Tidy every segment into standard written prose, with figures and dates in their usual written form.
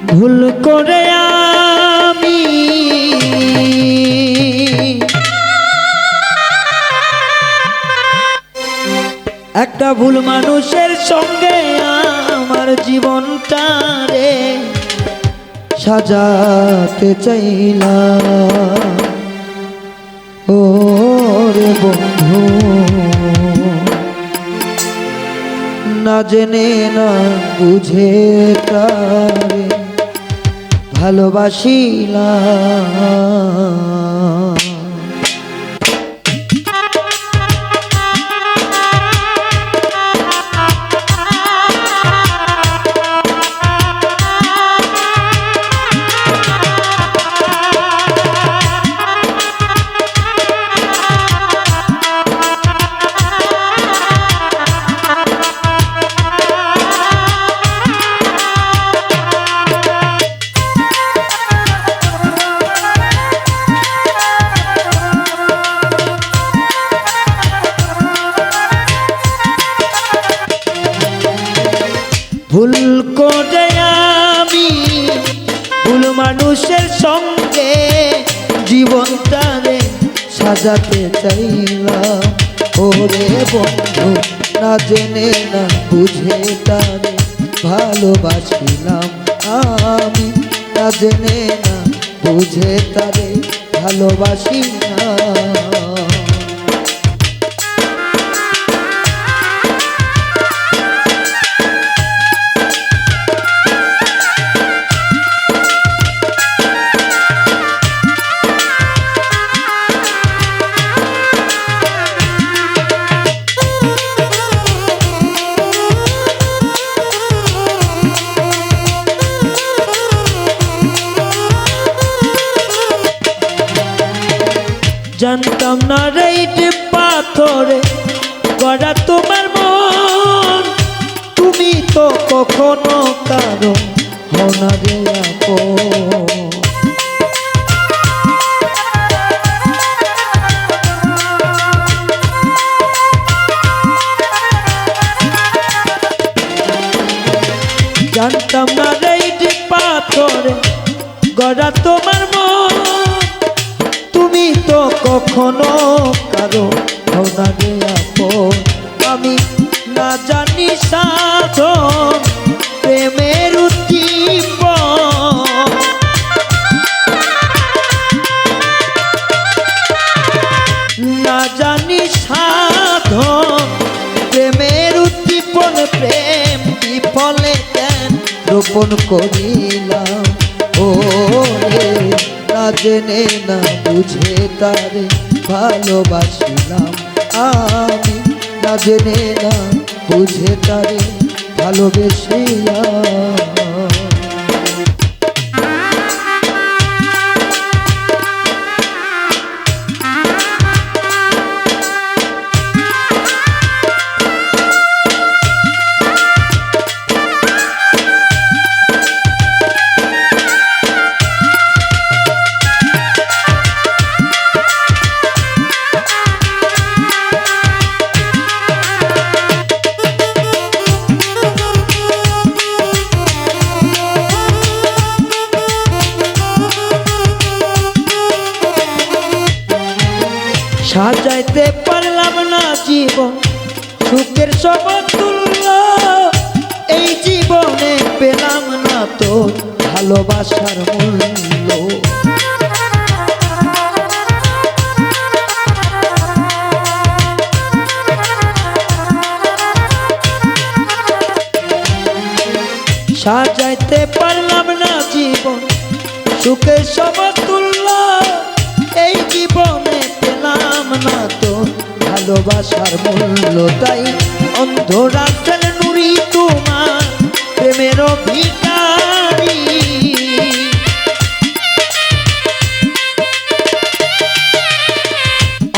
ভুল করে আমি একটা ভুল মানুষের সঙ্গে আমার জীবনটা রে সাজাতে চাইলাম। ও রে বন্ধু, না জেনে না বুঝে তারে ভালোবাসিলাম। ভুল করে আমি ভুল মানুষের সঙ্গে জীবনটা রে সাজাতে চাইলাম। ওরে বন্ধু, না জেনে না বুঝে তারে ভালোবাসিলাম। আমি না জেনে না বুঝে তারে ভালোবাসিলাম। জানতাম না রেট পাথরে গড়া তোমার মন, তুমি তো কখনো কারো হও না রে আপন। জানতাম না রেট পাথরে গড়া তোমার মন, তুমি তো কখনো কারো হও না রে আপন। আমি না জানি সাধন প্রেমের উদ্দীপন, না জানি সাধন প্রেমের উদ্দীপন। প্রেম বিফলে কেন রোপণ করিলাম। ও রে, না জেনে না বুঝে তারে ভালোবাসিলাম। আমি না জেনে না বুঝে তারে ভালোবেসিলাম। সাজাইতে পারলাম না জীবন সুখের সমতুল্য, এই জীবনে পেলাম না তো ভালোবাসার মূল্য। সাজাইতে পারলাম না জীবন সুখের সমতুল্য, এই জীবনে পেলাম না তো ভালোবাসার মূল্য। তাই অন্ধরাতের নুরি তোমার প্রেমের ভিখারি,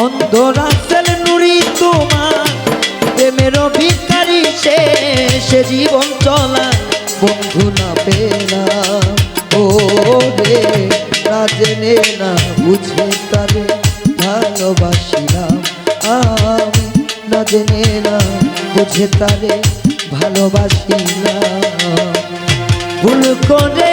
অন্ধরাতের নুরি তোমার প্রেমের ভিখারি। সে জীবন চলা বন্ধু না পেলাম। ও রে, না জেনে না বুঝে তারে ভালোবাসিলাম। আমি না জেনে না বুঝে তারে ভালোবাসিলাম। ভুল করে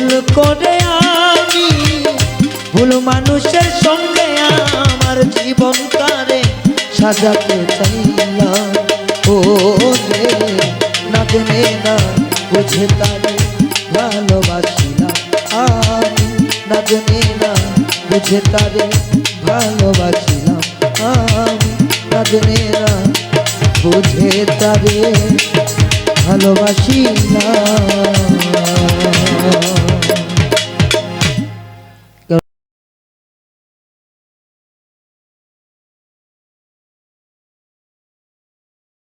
ভুল করে আমি ভুল মানুষের সঙ্গে আমার জীবনটারে সাজাতে চাইলাম। ও যে না জেনে না বুঝে তারে ভালোবাসিলাম আমি, না জেনে না বুঝে তারে ভালোবাসিলাম আমি, না জেনে না বুঝে তারে ভালোবাসিলাম।